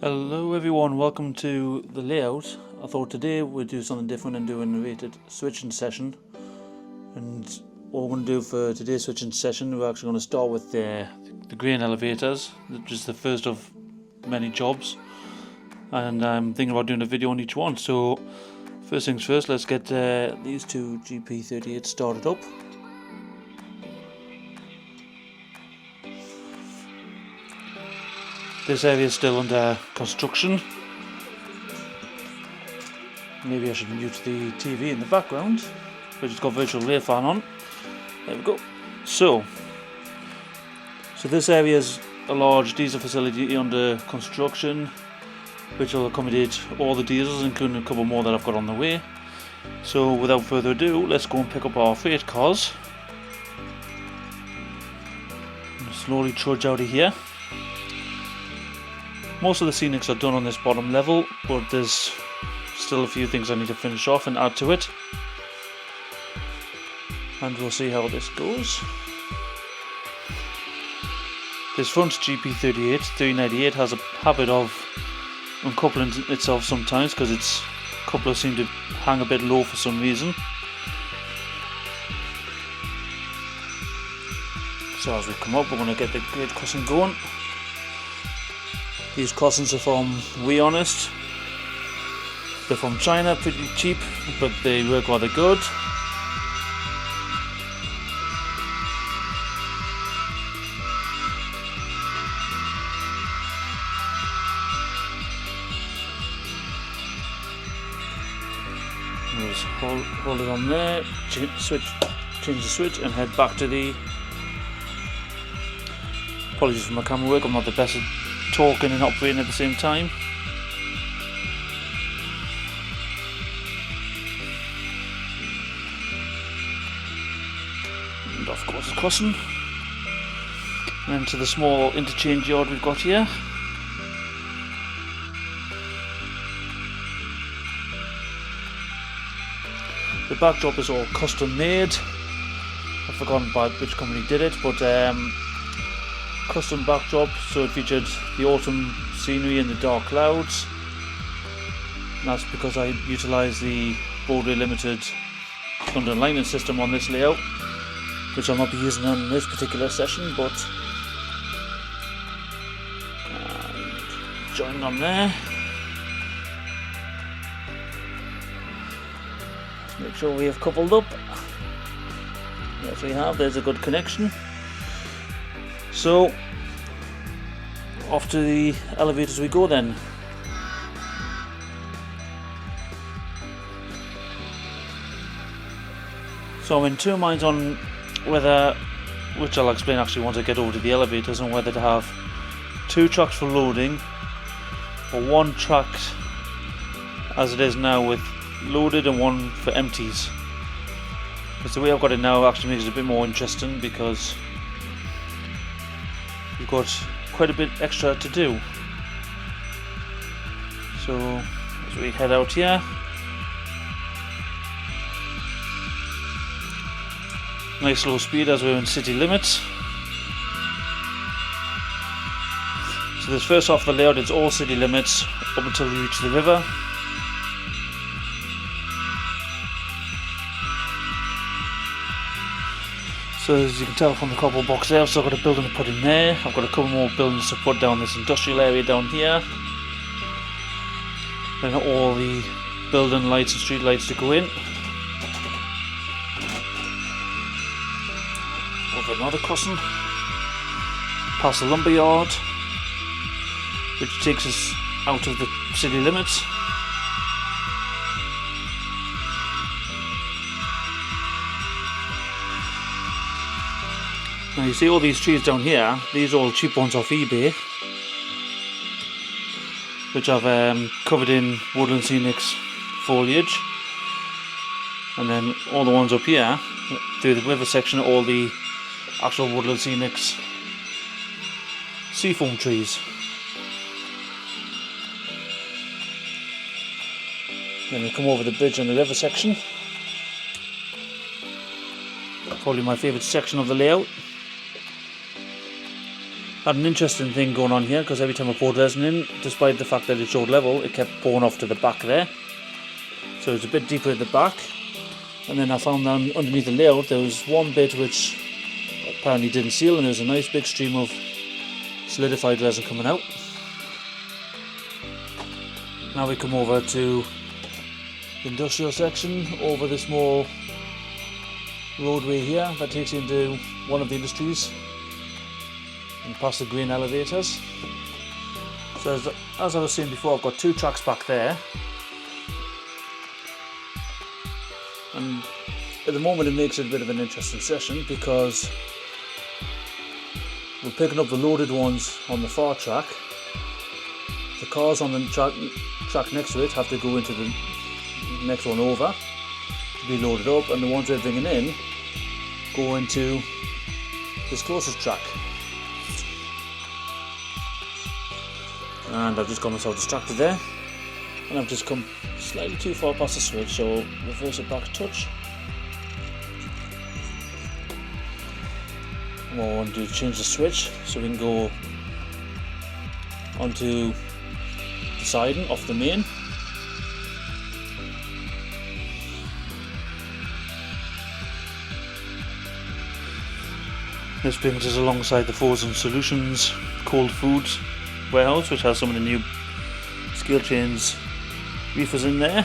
Hello everyone, welcome to the layout. I thought today we'd do something different and do a narrated switching session. And what we're going to do for today's switching session, we're actually going to start with the grain elevators, which is the first of many jobs. And I'm thinking about doing a video on each one. So first things first, let's get these two GP38 started up. This area is still under construction. Maybe I should mute the TV in the background. We just got virtual layer fan on. There we go. So this area is a large diesel facility under construction, which will accommodate all the diesels, including a couple more that I've got on the way. So without further ado, let's go and pick up our freight cars. And slowly trudge out of here. Most of the scenics are done on this bottom level, but there's still a few things I need to finish off and add to it. And we'll see how this goes. This front GP38 398 has a habit of uncoupling itself sometimes because its couplers seem to hang a bit low for some reason. So as we come up, we're going to get the grade crossing going. These crossings are from We Honest. They're from China, pretty cheap, but they work rather good. Just hold it on there, change the switch and head back to the... Apologies for my camera work, I'm not the best at talking and operating at the same time. And of course the crossing. And then to the small interchange yard we've got here. The backdrop is all custom made. I've forgotten by which company did it, but custom backdrop, so it featured the autumn scenery and the dark clouds. And that's because I utilised the Broadway Limited London alignment system on this layout, which I'll not be using on this particular session, but join on there. Let's make sure we have coupled up. Yes, we have. There's a good connection. So off to the elevators we go then. So I'm in two minds on whether, which I'll explain actually once I get over to the elevators, on whether to have two tracks for loading or one track as it is now with loaded and one for empties. Because the way I've got it now actually makes it a bit more interesting, because we've got quite a bit extra to do. So as we head out here, nice low speed as we're in city limits. So this first half of the layout is all city limits up until we reach the river. So as you can tell from the cardboard box there, I've still got a building to put in there. I've got a couple more buildings to put down this industrial area down here. Then all the building lights and street lights to go in. Over another crossing. Past the lumber yard, which takes us out of the city limits. Now you see all these trees down here, these are all cheap ones off eBay, which I've covered in Woodland Scenics foliage. And then all the ones up here, through the river section, are all the actual Woodland Scenics seafoam trees. Then we come over the bridge on the river section. Probably my favourite section of the layout. Had an interesting thing going on here, because every time I poured resin in, despite the fact that it showed level, it kept pouring off to the back there. So it's a bit deeper at the back. And then I found down underneath the layout there was one bit which apparently didn't seal, and there was a nice big stream of solidified resin coming out. Now we come over to the industrial section, over the small roadway here that takes you into one of the industries and past the grain elevators. So as I was saying before, I've got 2 tracks back there, and at the moment it makes it a bit of an interesting session, because we're picking up the loaded ones on the far track. The cars on the track next to it have to go into the next one over to be loaded up, and the ones we're bringing in go into this closest track. And I've just got myself distracted there, and I've just come slightly too far past the switch, so reverse it back a touch. What I want to do is change the switch so we can go onto the siding off the main. This brings us alongside the Frozen Solutions cold foods warehouse, which has some of the new scale chains reefers in there.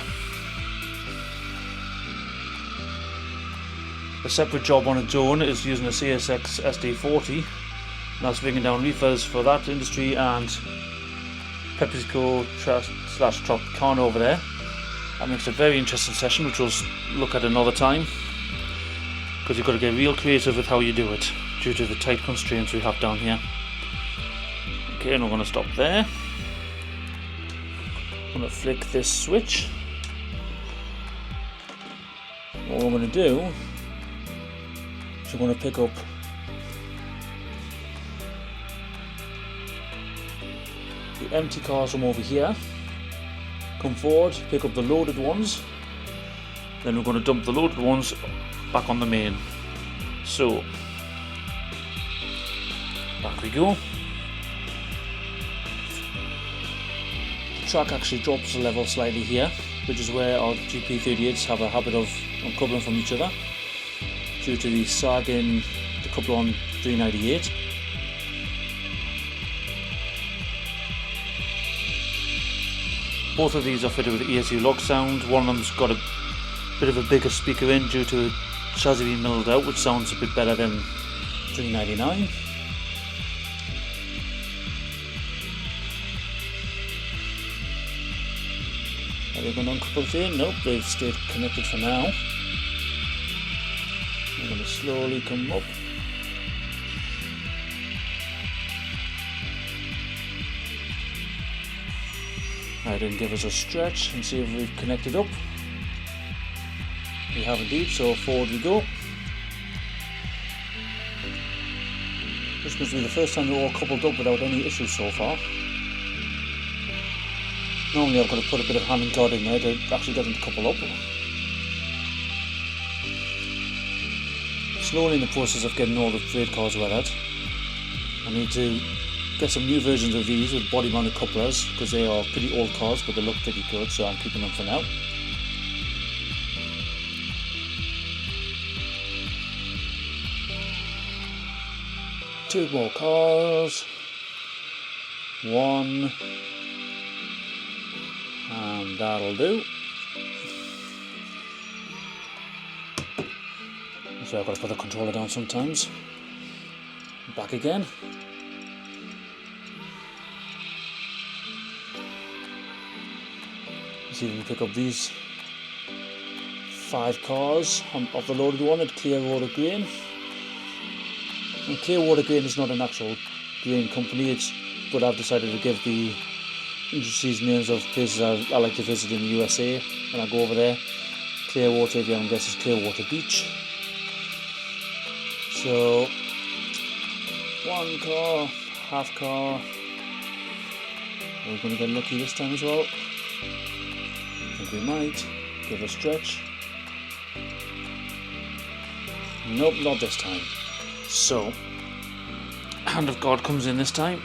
A separate job on its own is using a CSX SD40, and that's bringing down reefers for that industry and PepsiCo / Tropicana over there. That makes a very interesting session, which we'll look at another time, because you've got to get real creative with how you do it due to the tight constraints we have down here. Okay, and we're going to stop there. I'm going to flick this switch. What I'm going to do is I'm going to pick up the empty cars from over here, come forward, pick up the loaded ones, then we're going to dump the loaded ones back on the main. So, back we go. The track actually drops the level slightly here, which is where our GP38s have a habit of uncoupling from each other due to the sag in the coupler on 398. Both of these are fitted with ESU lock sound. One of them's got a bit of a bigger speaker in due to chassis being milled out, which sounds a bit better than 399. Are they going to uncouple here? Nope, they've stayed connected for now. I'm going to slowly come up. Right, then give us a stretch and see if we've connected up. We have indeed, so forward we go. This must be the first time they're all coupled up without any issues so far. Normally I've got to put a bit of hand and God in there to actually get them to couple up. Slowly in the process of getting all the freight cars weathered. I need to get some new versions of these with body mounted couplers, because they are pretty old cars but they look pretty good, so I'm keeping them for now. Two more cars. One. And that'll do. So I've got to put the controller down sometimes. Back again. See if we can pick up these 5 cars of the loaded one at Clearwater Grain. And Clearwater Grain is not an actual grain company, but I've decided to give the industries names of places I like to visit in the USA when I go over there. Clearwater, if you haven't guessed, is Clearwater Beach. So, 1 car, half car. We're going to get lucky this time as well. I think we might. Give it a stretch. Nope, not this time. So, hand of God comes in this time.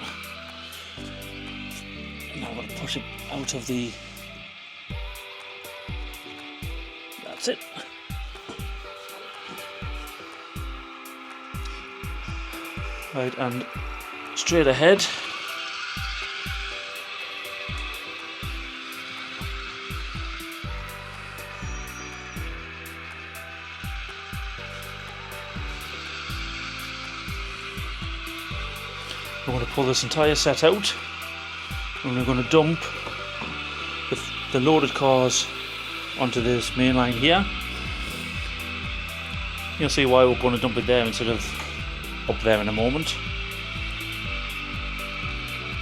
Now I'm going to push it out of the... That's it. Right, and straight ahead. We're going to pull this entire set out and we're going to dump the loaded cars onto this main line here. You'll see why we're going to dump it there instead of up there in a moment.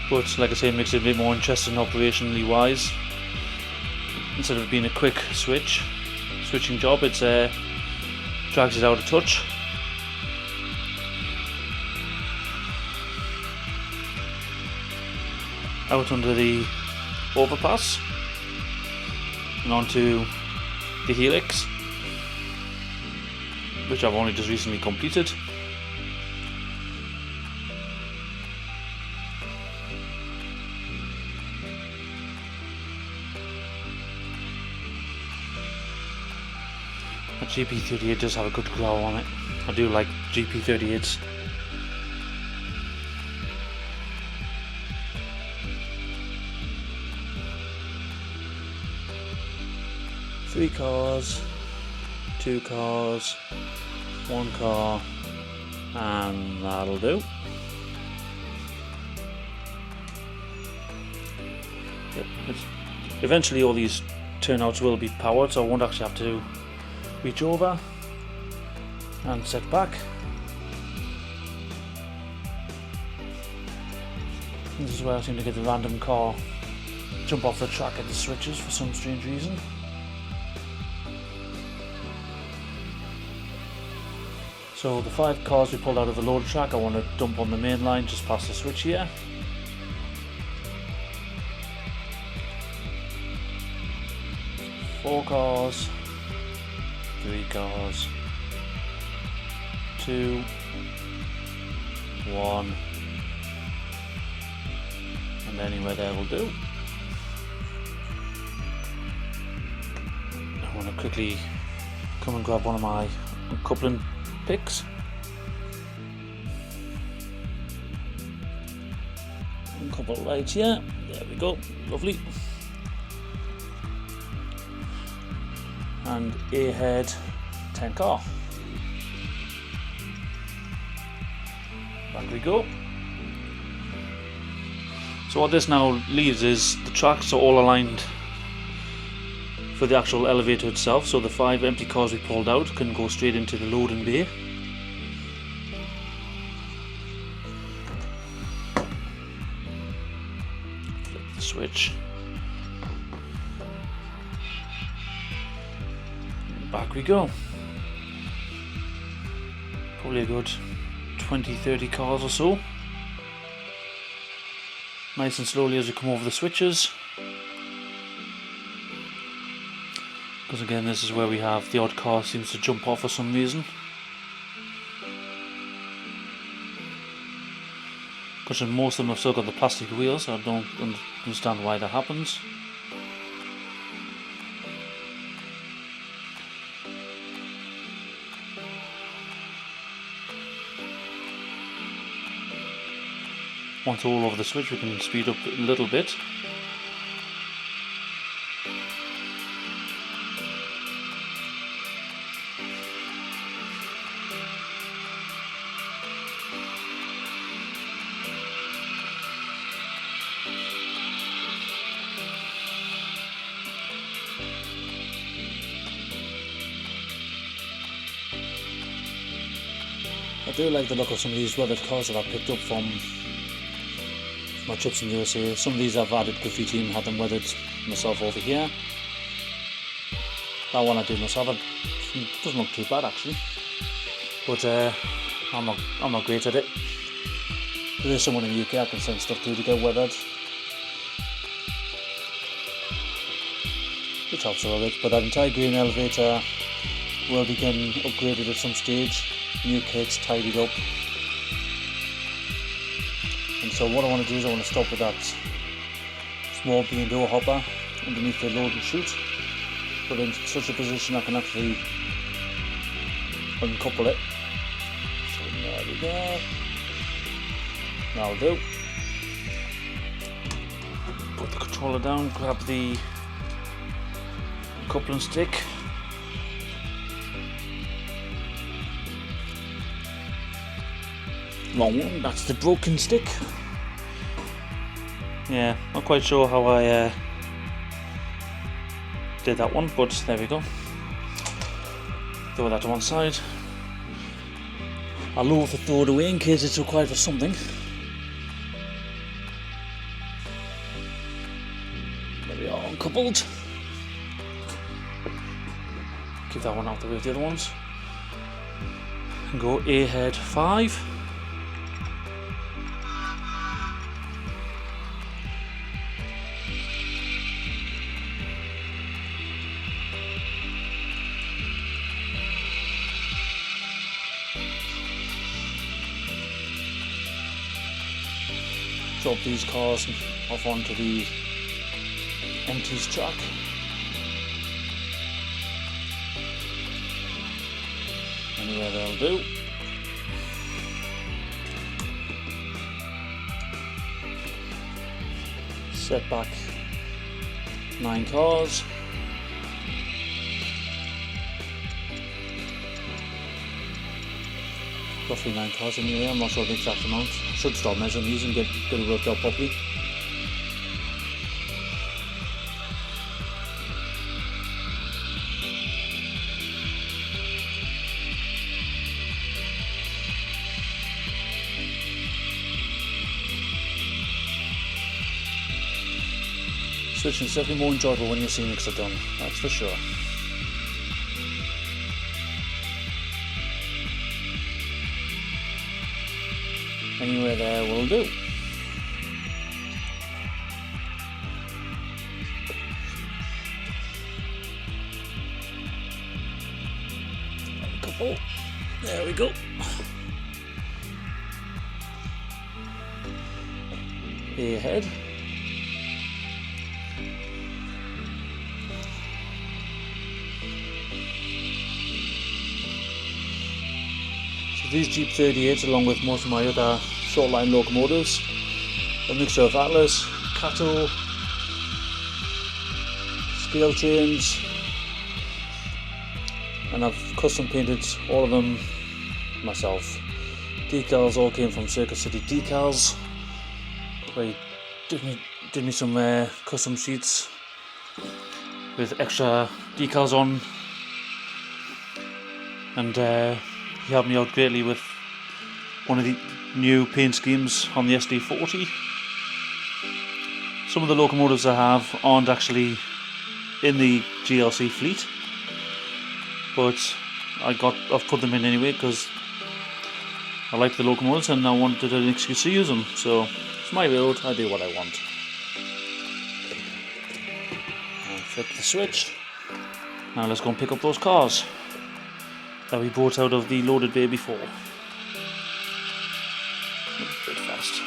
But like I say, it makes it a bit more interesting operationally wise. Instead of being a quick switching job, it's drags it out a touch. Out under the overpass and onto the helix, which I've only just recently completed. The GP38 does have a good growl on it. I do like GP38s. Three cars, 2 cars, 1 car, and that'll do. Eventually all these turnouts will be powered, so I won't actually have to reach over and set back. This is where I seem to get the random car jump off the track at the switches for some strange reason. So the 5 cars we pulled out of the load track I want to dump on the main line just past the switch here. Four cars, 3 cars, 2, 1, and anywhere there will do. I want to quickly come and grab one of my coupling picks. A couple of lights here, there we go, lovely. And A head 10 car. Back we go. So what this now leaves is the tracks are all aligned for the actual elevator itself, so the 5 empty cars we pulled out can go straight into the loading bay. Flip the switch. Back we go. Probably a good 20-30 cars or so. Nice and slowly as we come over the switches. Because again, this is where we have the odd car seems to jump off for some reason. Because most of them have still got the plastic wheels, so I don't understand why that happens. Once all over the switch, we can speed up a little bit. I do like the look of some of these weathered cars that I picked up from my trips in the USA. Some of these I've added graffiti and had them weathered myself over here. That one I did myself. It doesn't look too bad actually, but I'm not great at it. There is someone in the UK I can send stuff to get weathered, which helps a little bit. But that entire grain elevator will be getting upgraded at some stage. New kits, tidied up. So what I want to do is I want to stop with that small B&O hopper underneath the load and chute, but in such a position I can actually uncouple it. So there we go. That'll do. Put the controller down, grab the coupling stick. Long one, that's the broken stick. Yeah, not quite sure how I did that one, but there we go. Throw that to one side. I'll lower to throw it away in case it's required for something. There we are, uncoupled. Keep that one out the way with the other ones. And go A head 5. Drop these cars off onto the empties track. Anywhere they'll do. Set back 9 cars. Roughly 9 cars anyway, I'm not sure the exact amount. Should start measuring these and get it worked out properly. Switching is definitely more enjoyable when your scenics are done, that's for sure. Anywhere there will do. A couple. There we go. A head. These Jeep 38s, along with most of my other short line locomotives, a mixture of Atlas, Cato, scale trains, and I've custom painted all of them myself. Decals all came from Circuit City Decals. They did me some custom sheets with extra decals on, and he helped me out greatly with one of the new paint schemes on the SD40. Some of the locomotives I have aren't actually in the GLC fleet, but I've put them in anyway because I like the locomotives and I wanted an excuse to use them. So it's my road, I do what I want. And flip the switch. Now let's go and pick up those cars that we brought out of the loaded bay before. A bit fast.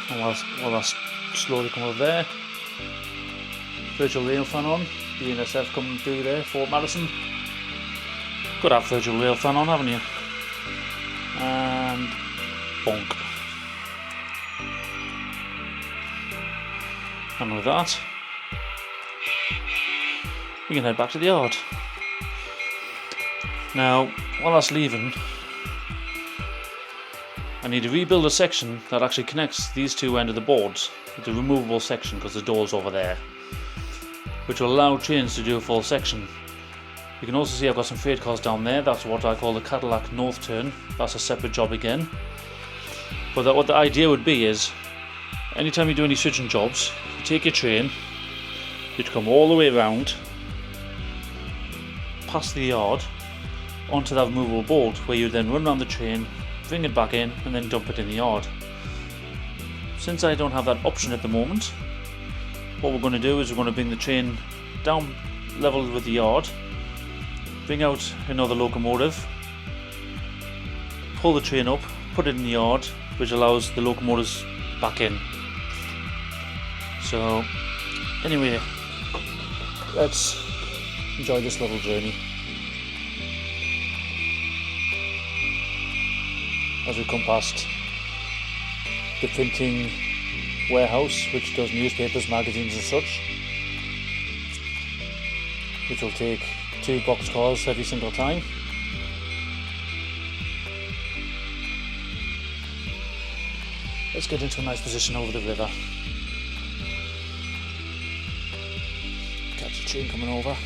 And while that's slowly coming over there, virtual rail fan on, BNSF coming through there, Fort Madison. Got to have virtual rail fan on, haven't you? And bonk. And with that, we can head back to the yard. Now, while that's leaving, I need to rebuild a section that actually connects these two ends of the boards with the removable section because the door's over there, which will allow trains to do a full section. You can also see I've got some freight cars down there. That's what I call the Cadillac North Turn. That's a separate job again. But what the idea would be is, anytime you do any switching jobs, you take your train, you'd come all the way around, past the yard, onto that removable board, where you then run around the train, bring it back in, and then dump it in the yard. Since I don't have that option at the moment, what we're going to do is we're going to bring the train down level with the yard, bring out another locomotive, pull the train up, put it in the yard, which allows the locomotives back in. So anyway, let's enjoy this little journey as we come past the printing warehouse, which does newspapers, magazines and such, which will take 2 boxcars every single time. Let's get into a nice position over the river. Catch a train coming over. At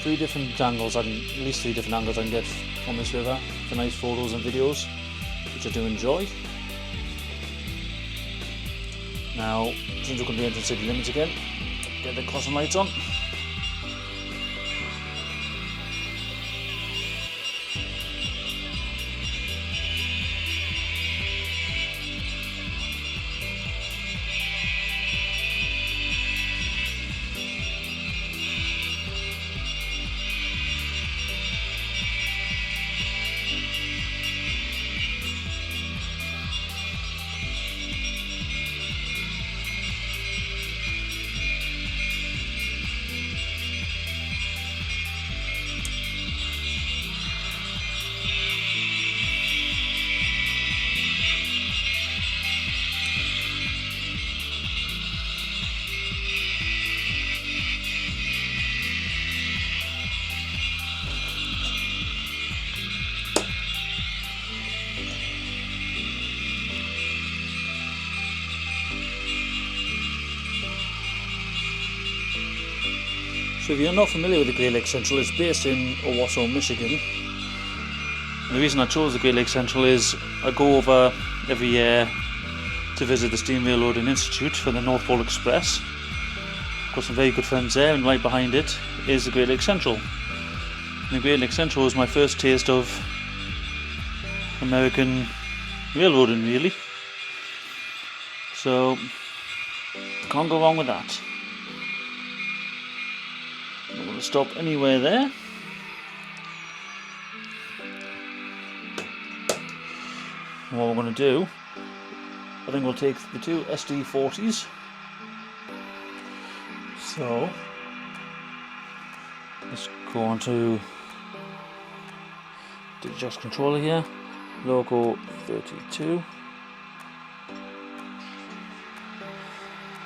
least 3 different angles I can get from this river for nice photos and videos, which I do enjoy. Now, since we're going to be entering city limits again, get the crossing lights on. So if you're not familiar with the Great Lakes Central, it's based in Owasso, Michigan. And the reason I chose the Great Lakes Central is I go over every year to visit the Steam Railroading Institute for the North Pole Express. I've got some very good friends there, and right behind it is the Great Lakes Central. And the Great Lakes Central was my first taste of American railroading, really. So, can't go wrong with that. Not going to stop anywhere there. And what we're going to do, I think we'll take the 2 SD40s. So let's go on to the adjust controller here, logo 32.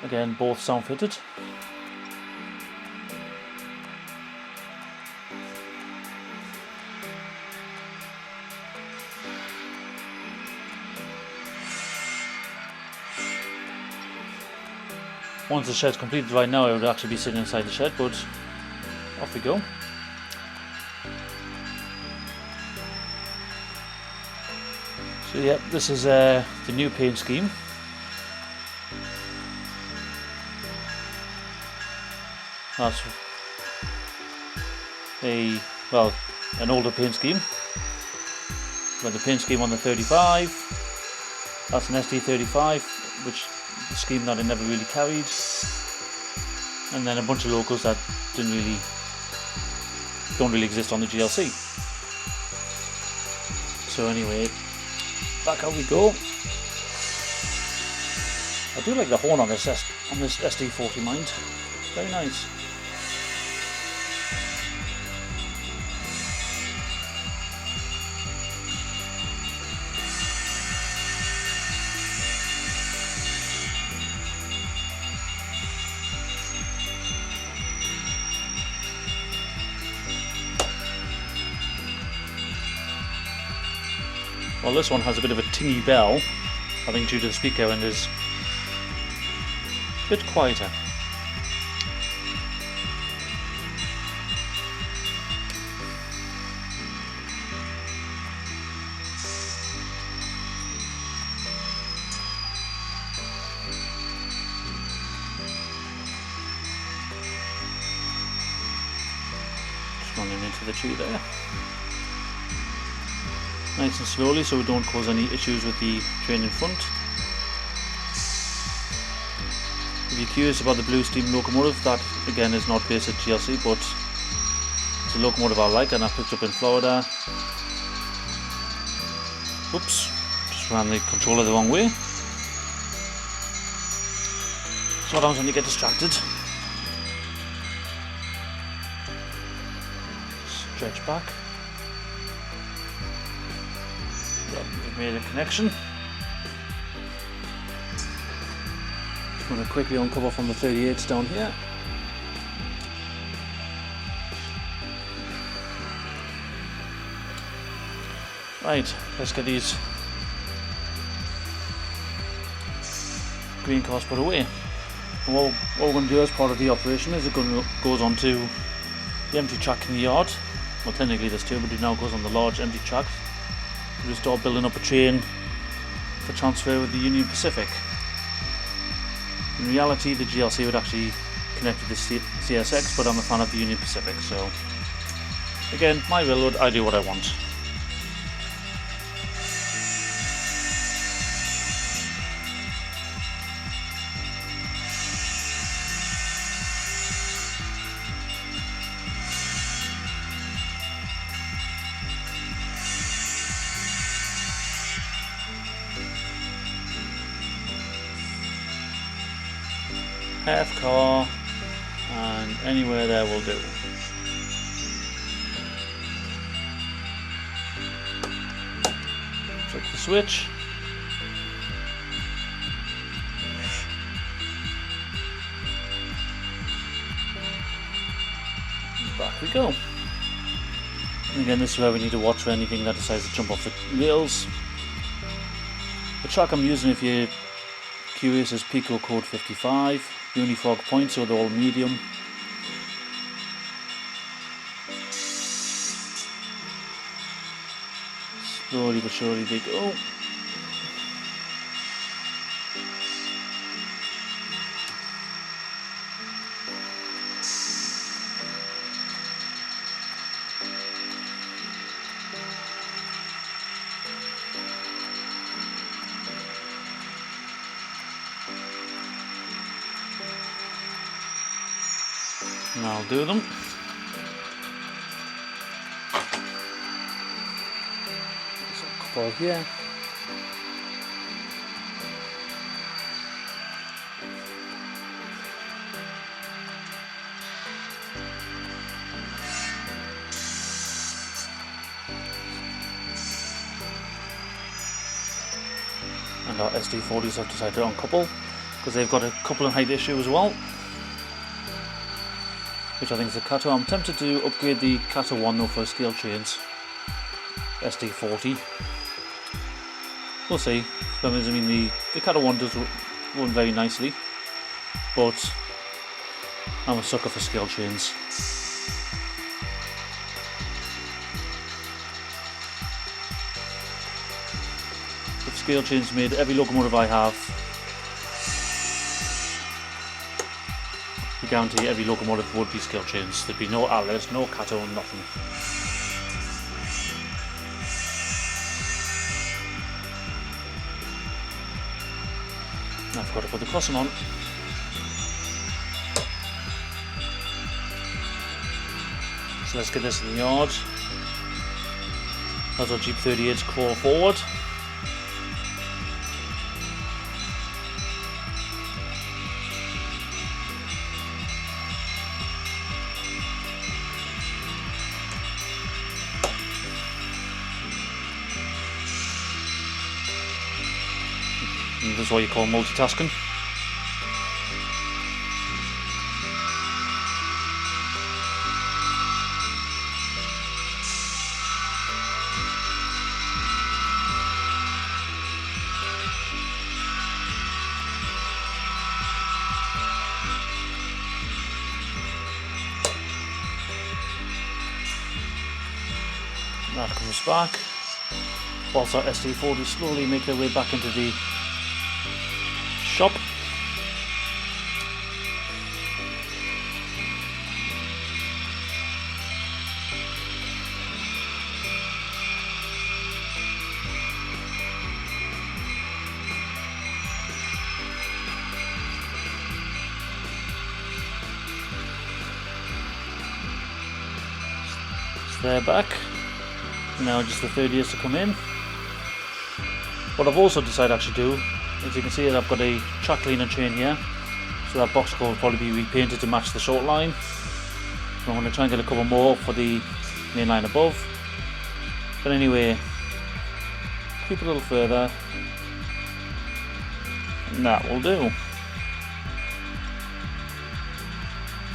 Again, both sound fitted. Once the shed's completed, right now I would actually be sitting inside the shed, but off we go. So yeah, this is the new paint scheme. That's an older paint scheme. Got the paint scheme on the 35. That's an SD35, which the scheme that I never really carried, and then a bunch of locals that don't really exist on the GLC. So anyway, back out we go. I do like the horn on this SD40 mind. Very nice. Well, this one has a bit of a tingy bell, I think due to the speaker, and is a bit quieter. Just running into the tree there. nice and slowly so we don't cause any issues with the train in front. If you're curious about the Blue Steam locomotive, that again is not based at GLC, but it's a locomotive I like and I picked up in Florida. Oops, just ran the controller the wrong way. So what happens when you get distracted? Stretch back. We've made a connection. I'm going to quickly uncover from the 38s down here. Right, let's get these green cars put away. And what we're going to do as part of the operation is it goes on to the empty track in the yard. Well, technically there's two, but it now goes on the large empty track. We'll start building up a train for transfer with the Union Pacific. In reality, the GLC would actually connect with the CSX, but I'm a fan of the Union Pacific, so again, my railroad, I do what I want. Half car, and anywhere there will do. Flick the switch. Back we go. And again, this is where we need to watch for anything that decides to jump off the rails. The track I'm using, if you're curious, is Pico Code 55. Unifog points, so they're all medium. Slowly but surely they go. And I'll do them. There's a couple here. And our SD40s have decided to uncouple because they've got a coupling height issue as well, which I think is the Cato. I'm tempted to upgrade the Cato 1 though for scale trains. SD40. We'll see. I mean, the Cato 1 does run very nicely, but I'm a sucker for scale trains. If scale trains made every locomotive I have, I guarantee every locomotive would be scale chains. There'd be no Atlas, no Cato, nothing. I've got to put the crossing on. So let's get this in the yard. As our Jeep 38's crawl forward. And that's what you call multitasking. That comes back. Whilst our SD40 slowly make their way back into the shop. they're back. Now just the third gears to come in. What I've also decided to actually do, as you can see, I've got a track cleaner chain here, so that box core will probably be repainted to match the short line. So I'm going to try and get a couple more for the main line above. But anyway, creep a little further, and that will do.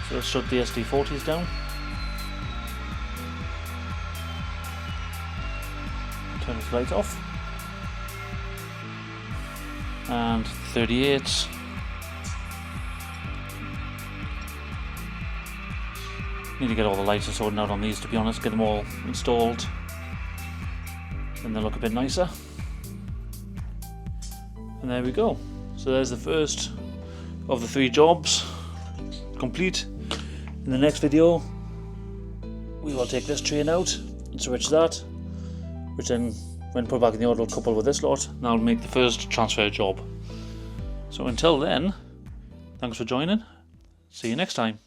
So let's shut the SD40s down. Turn this light off. And 38s. Need to get all the lights sorted out on these, to be honest, get them all installed, and they look a bit nicer. And there we go. So there's the first of the 3 jobs complete. In the next video we will take this train out and switch that, which then when put back in the order will couple with this lot, and that'll make the first transfer job. So until then, thanks for joining. See you next time.